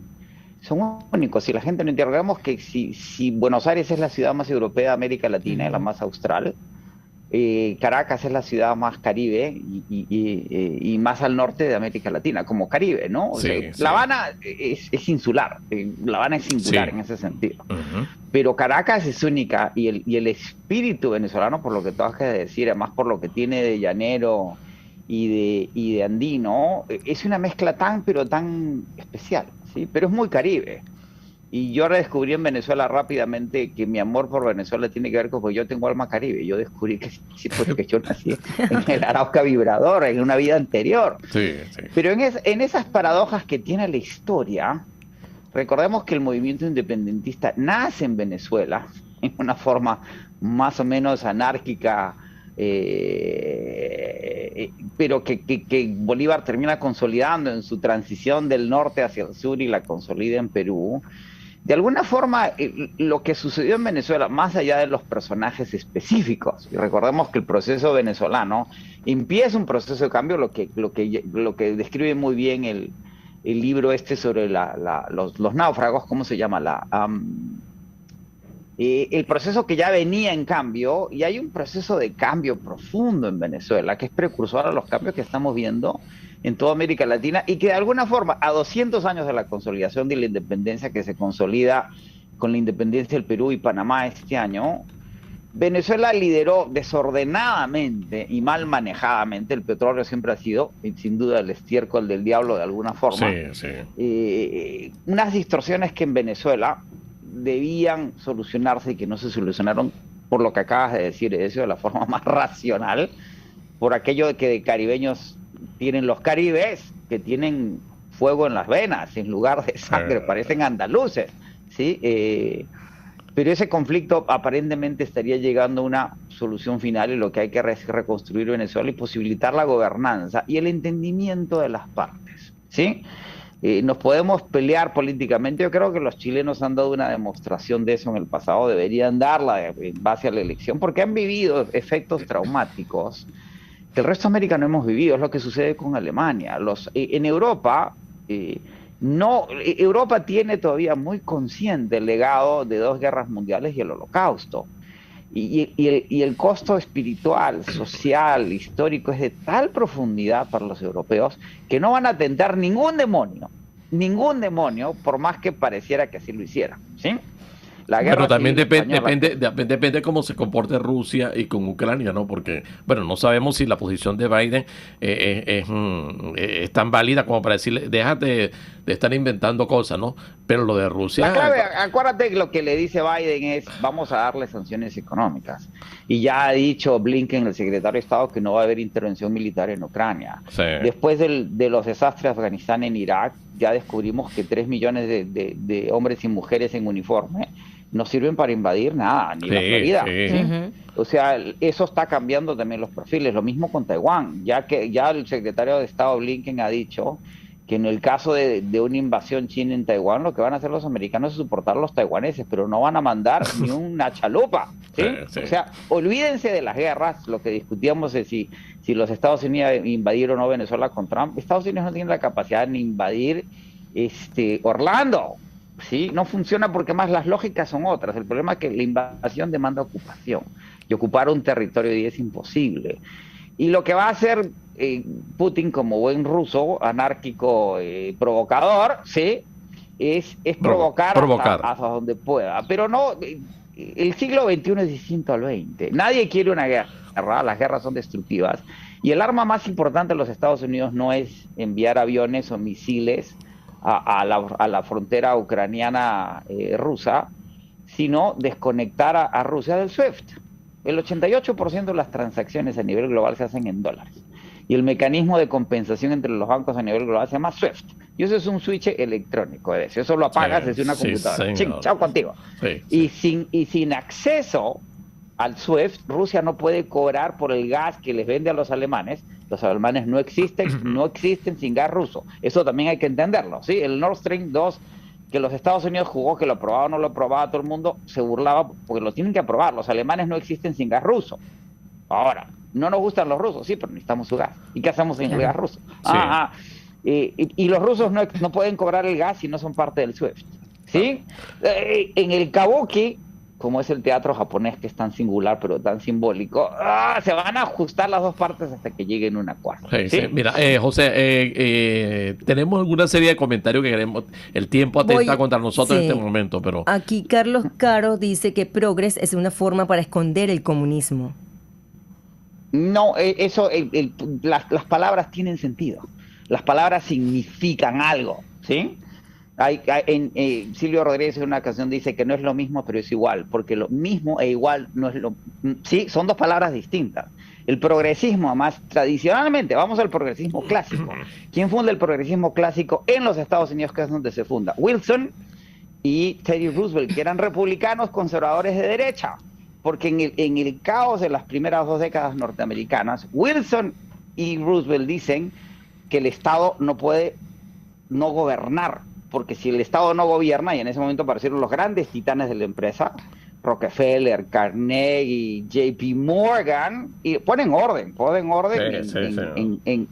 son únicos. Si la gente no entiende, digamos que si Buenos Aires es la ciudad más europea de América Latina, es la más austral, Caracas es la ciudad más caribe y más al norte de América Latina, como Caribe, ¿no? O sea, La Habana es insular, La Habana es singular en ese sentido. Pero Caracas es única y el espíritu venezolano, por lo que tú acabas de decir, además por lo que tiene de llanero y de andino, es una mezcla pero tan especial, ¿sí? Pero es muy caribe. Y yo redescubrí en Venezuela rápidamente que mi amor por Venezuela tiene que ver con que yo tengo alma caribe. Yo descubrí que sí, porque yo nací en el Arauca Vibrador, en una vida anterior. Sí. Pero en esas paradojas que tiene la historia, recordemos que el movimiento independentista nace en Venezuela, en una forma más o menos anárquica, pero que Bolívar termina consolidando en su transición del norte hacia el sur y la consolida en Perú. De alguna forma, lo que sucedió en Venezuela, más allá de los personajes específicos, y recordemos que el proceso venezolano empieza un proceso de cambio, lo que describe muy bien el libro sobre los náufragos, ¿cómo se llama? El proceso que ya venía en cambio, y hay un proceso de cambio profundo en Venezuela, que es precursor a los cambios que estamos viendo en toda América Latina, y que de alguna forma, a 200 años de la consolidación de la independencia, que se consolida con la independencia del Perú y Panamá este año, Venezuela lideró desordenadamente y mal manejadamente. El petróleo siempre ha sido, sin duda, el estiércol del diablo de alguna forma. Unas distorsiones que en Venezuela debían solucionarse y que no se solucionaron, por lo que acabas de decir, eso de la forma más racional, por aquello de que de caribeños tienen los caribes, que tienen fuego en las venas en lugar de sangre, parecen andaluces, ¿sí? Pero ese conflicto aparentemente estaría llegando a una solución final, y lo que hay que es reconstruir Venezuela y posibilitar la gobernanza y el entendimiento de las partes, ¿sí? Nos podemos pelear políticamente. Yo creo que los chilenos han dado una demostración de eso en el pasado, deberían darla en base a la elección, porque han vivido efectos traumáticos que el resto de América no hemos vivido. Es lo que sucede con Alemania. En Europa, Europa tiene todavía muy consciente el legado de 2 guerras mundiales y el Holocausto. Y el costo espiritual, social, histórico es de tal profundidad para los europeos que no van a tentar ningún demonio, por más que pareciera que así lo hiciera, ¿sí? Pero también depende cómo se comporte Rusia y con Ucrania, ¿no? Porque, bueno, no sabemos si la posición de Biden es tan válida como para decirle, déjate de estar inventando cosas, ¿no? Pero lo de Rusia... La clave, acuérdate que lo que le dice Biden es, vamos a darle sanciones económicas. Y ya ha dicho Blinken, el secretario de Estado, que no va a haber intervención militar en Ucrania. Sí. Después de los desastres de Afganistán en Irak, ya descubrimos que 3 millones de hombres y mujeres en uniforme no sirven para invadir nada, ni la Florida. ¿Sí? O sea, eso está cambiando también los perfiles. Lo mismo con Taiwán, ya el secretario de Estado Blinken ha dicho que en el caso de una invasión china en Taiwán, lo que van a hacer los americanos es soportar a los taiwaneses, pero no van a mandar ni una chalupa. ¿Sí? O sea, olvídense de las guerras. Lo que discutíamos es si los Estados Unidos invadieron o no Venezuela con Trump. Estados Unidos no tiene la capacidad de invadir Orlando. ¿Sí? No funciona porque más las lógicas son otras. El problema es que la invasión demanda ocupación, y ocupar un territorio hoy es imposible. Y lo que va a hacer Putin, como buen ruso, anárquico, provocador, ¿sí? es provocar. Hasta donde pueda. Pero no, el siglo XXI es distinto al XX. Nadie quiere una guerra, las guerras son destructivas. Y el arma más importante de los Estados Unidos no es enviar aviones o misiles a la frontera ucraniana rusa, sino desconectar a Rusia del SWIFT. El 88% de las transacciones a nivel global se hacen en dólares. Y el mecanismo de compensación entre los bancos a nivel global se llama SWIFT. Y eso es un switch electrónico. Eso lo apagas desde una computadora. Chao contigo. Y sin acceso al SWIFT, Rusia no puede cobrar por el gas que les vende a los alemanes. Los alemanes no existen sin gas ruso. Eso también hay que entenderlo, ¿sí? El Nord Stream 2, que los Estados Unidos jugó, que lo aprobaba o no lo aprobaba, todo el mundo se burlaba porque lo tienen que aprobar. Los alemanes no existen sin gas ruso. Ahora, no nos gustan los rusos, sí, pero necesitamos su gas. ¿Y qué hacemos sin el gas ruso? Y los rusos no pueden cobrar el gas si no son parte del SWIFT, ¿sí? En el kabuki, como es el teatro japonés, que es tan singular pero tan simbólico, se van a ajustar las dos partes hasta que lleguen a un acuerdo. ¿Sí? Mira, José, tenemos alguna serie de comentarios que queremos. El tiempo atenta contra nosotros en este momento, pero aquí Carlos Caro dice que progres es una forma para esconder el comunismo. No, las palabras tienen sentido. Las palabras significan algo, ¿sí? Silvio Rodríguez en una canción dice que no es lo mismo, pero es igual, porque lo mismo e igual no es lo... Sí, son dos palabras distintas. El progresismo, además, tradicionalmente, vamos al progresismo clásico. ¿Quién funda el progresismo clásico en los Estados Unidos, que es donde se funda? Wilson y Teddy Roosevelt, que eran republicanos conservadores de derecha. Porque en el caos de las primeras 2 décadas norteamericanas, Wilson y Roosevelt dicen que el Estado no puede no gobernar, porque si el Estado no gobierna, y en ese momento aparecieron los grandes titanes de la empresa, Rockefeller, Carnegie, JP Morgan, y ponen orden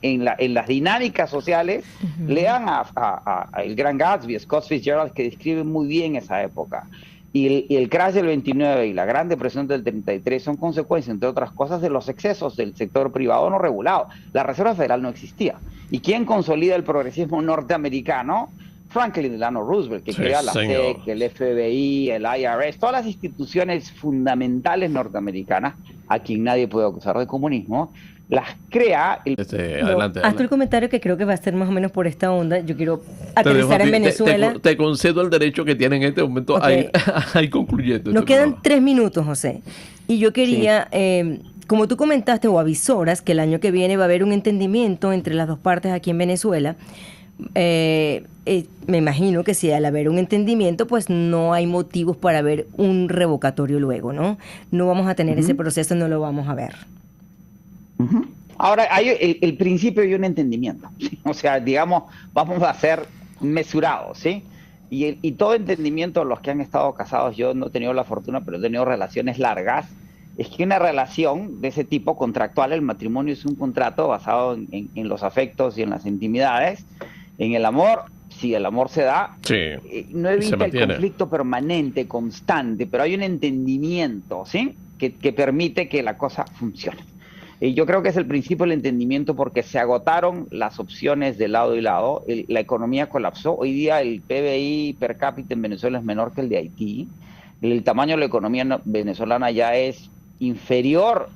en las dinámicas sociales. Lean a el gran Gatsby, Scott Fitzgerald, que describe muy bien esa época. Y el crash del 29 y la Gran Depresión del 33 son consecuencia, entre otras cosas, de los excesos del sector privado no regulado. La Reserva Federal no existía. ¿Y quién consolida el progresismo norteamericano? Franklin Delano Roosevelt, que crea la SEC, el FBI, el IRS, todas las instituciones fundamentales norteamericanas, a quien nadie puede acusar de comunismo, las crea... Adelante. Haz el comentario, que creo que va a ser más o menos por esta onda. Yo quiero aterrizar en Venezuela. Te concedo el derecho que tienen en este momento ahí concluyendo. Nos quedan 3 minutos, José. Y yo quería, como tú comentaste o avisoras, que el año que viene va a haber un entendimiento entre las dos partes aquí en Venezuela. Me imagino que si al haber un entendimiento, pues no hay motivos para ver un revocatorio luego, ¿no? No vamos a tener ese proceso, no lo vamos a ver. Ahora, hay el principio y un entendimiento, ¿sí? O sea, digamos, vamos a ser mesurados, ¿sí? Y todo entendimiento, los que han estado casados, yo no he tenido la fortuna, pero he tenido relaciones largas, es que una relación de ese tipo contractual, el matrimonio es un contrato basado en los afectos y en las intimidades, en el amor. Si el amor se da, no evita el conflicto permanente, constante, pero hay un entendimiento, ¿sí? Que permite que la cosa funcione. Y yo creo que es el principio del entendimiento, porque se agotaron las opciones de lado y lado. La economía colapsó. Hoy día el PBI per cápita en Venezuela es menor que el de Haití. El tamaño de la economía venezolana ya es inferior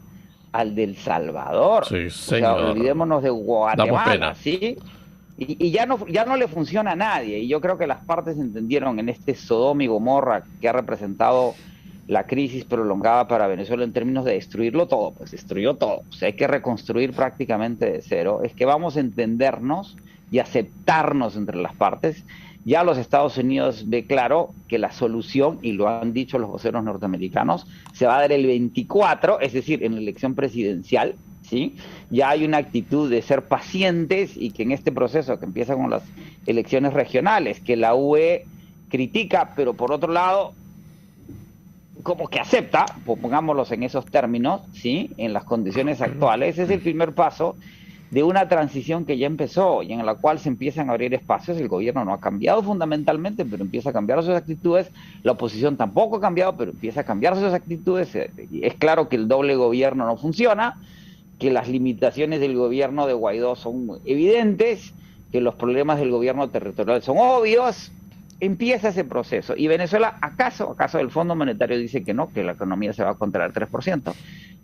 al del Salvador. Sí, señor. O sea, olvidémonos de Guatemala, ¿sí? Y ya no le funciona a nadie. Y yo creo que las partes entendieron en este Sodoma y Gomorra que ha representado la crisis prolongada para Venezuela en términos de destruirlo todo. Pues destruyó todo. O sea, hay que reconstruir prácticamente de cero. Es que vamos a entendernos y aceptarnos entre las partes. Ya los Estados Unidos ve claro que la solución, y lo han dicho los voceros norteamericanos, se va a dar el 24, es decir, en la elección presidencial, ¿sí? Ya hay una actitud de ser pacientes, y que en este proceso que empieza con las elecciones regionales, que la UE critica, pero por otro lado, como que acepta, pongámoslos en esos términos, ¿sí? En las condiciones actuales, es el primer paso de una transición que ya empezó y en la cual se empiezan a abrir espacios. El gobierno no ha cambiado fundamentalmente, pero empieza a cambiar sus actitudes. La oposición tampoco ha cambiado, pero empieza a cambiar sus actitudes. Es claro que el doble gobierno no funciona, que las limitaciones del gobierno de Guaidó son evidentes, que los problemas del gobierno territorial son obvios, empieza ese proceso. Y Venezuela, ¿acaso el Fondo Monetario dice que no, que la economía se va a contraer 3%?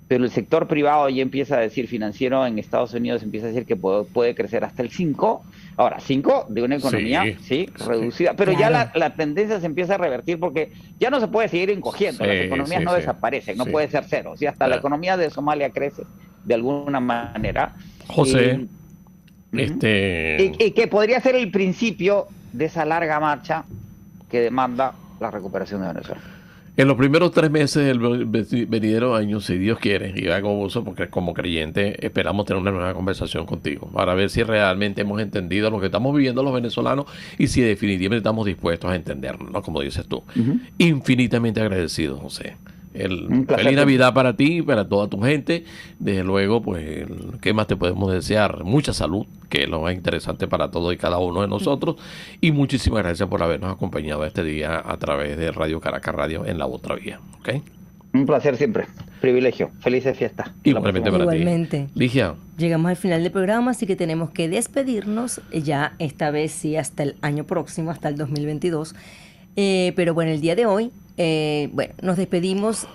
Pero el sector privado ya empieza a decir, financiero en Estados Unidos empieza a decir que puede crecer hasta el 5%. Ahora, 5% de una economía, sí reducida. Pero claro, ya la tendencia se empieza a revertir porque ya no se puede seguir encogiendo. Las economías no desaparecen, no puede ser cero. O sea, hasta la economía de Somalia crece de alguna manera. José, y que podría ser el principio de esa larga marcha que demanda la recuperación de Venezuela. En los primeros 3 meses del venidero año, si Dios quiere, y hago uso porque como creyente esperamos tener una nueva conversación contigo para ver si realmente hemos entendido lo que estamos viviendo los venezolanos y si definitivamente estamos dispuestos a entenderlo, ¿no? Como dices tú. Infinitamente agradecido, José. Feliz Navidad para ti y para toda tu gente. Desde luego, pues, ¿qué más te podemos desear? Mucha salud, que es lo más interesante para todos y cada uno de nosotros. Y muchísimas gracias por habernos acompañado este día a través de Radio Caracas Radio en La Otra Vía. ¿Okay? Un placer siempre. Privilegio. Felices fiestas. Igualmente para ti. Ligia. Llegamos al final del programa, así que tenemos que despedirnos ya esta vez sí hasta el año próximo, hasta el 2022. Pero bueno, el día de hoy, nos despedimos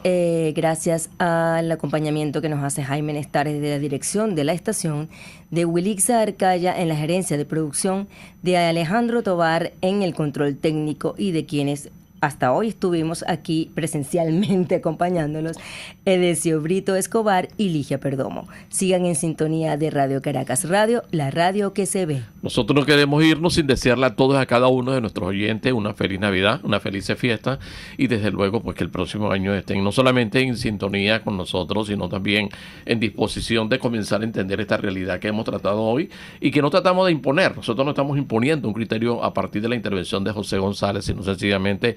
gracias al acompañamiento que nos hace Jaime Nestares de la dirección de la estación, de Wilixa Arcaya en la gerencia de producción, de Alejandro Tobar en el control técnico y de quienes hasta hoy estuvimos aquí presencialmente acompañándolos, Edesio Brito Escobar y Ligia Perdomo. Sigan en sintonía de Radio Caracas Radio, la radio que se ve. Nosotros no queremos irnos sin desearle a todos, a cada uno de nuestros oyentes una feliz Navidad, una feliz fiesta y desde luego pues que el próximo año estén no solamente en sintonía con nosotros, sino también en disposición de comenzar a entender esta realidad que hemos tratado hoy y que no tratamos de imponer. Nosotros no estamos imponiendo un criterio a partir de la intervención de José González, sino sencillamente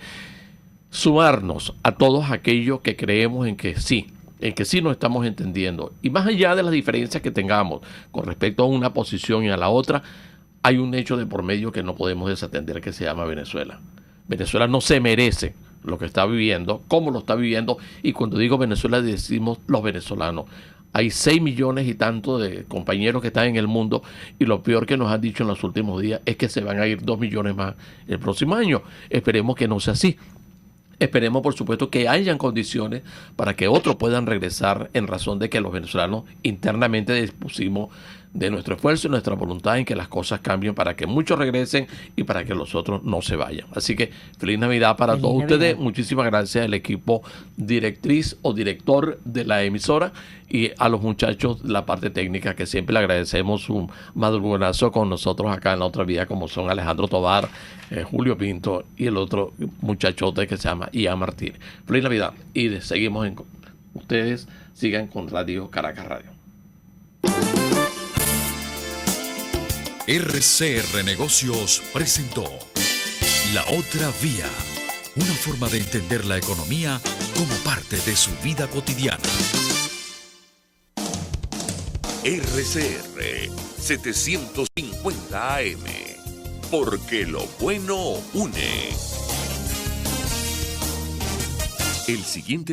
sumarnos a todos aquellos que creemos en que sí nos estamos entendiendo. Y más allá de las diferencias que tengamos con respecto a una posición y a la otra, hay un hecho de por medio que no podemos desatender que se llama Venezuela. Venezuela no se merece lo que está viviendo, cómo lo está viviendo, y cuando digo Venezuela decimos los venezolanos. Hay 6 millones y tanto de compañeros que están en el mundo y lo peor que nos han dicho en los últimos días es que se van a ir 2 millones más el próximo año. Esperemos que no sea así. Esperemos, por supuesto, que hayan condiciones para que otros puedan regresar en razón de que los venezolanos internamente dispusimos de nuestro esfuerzo y nuestra voluntad en que las cosas cambien para que muchos regresen y para que los otros no se vayan. Así que feliz Navidad para todos ustedes. Muchísimas gracias al equipo directriz o director de la emisora y a los muchachos de la parte técnica que siempre le agradecemos un madrugonazo con nosotros acá en La Otra Vía, como son Alejandro Tobar, Julio Pinto y el otro muchachote que se llama Ian Martínez. Feliz Navidad y seguimos en ustedes sigan con Radio Caracas Radio. RCR Negocios presentó La Otra Vía, una forma de entender la economía como parte de su vida cotidiana. RCR 750 AM, porque lo bueno une. El siguiente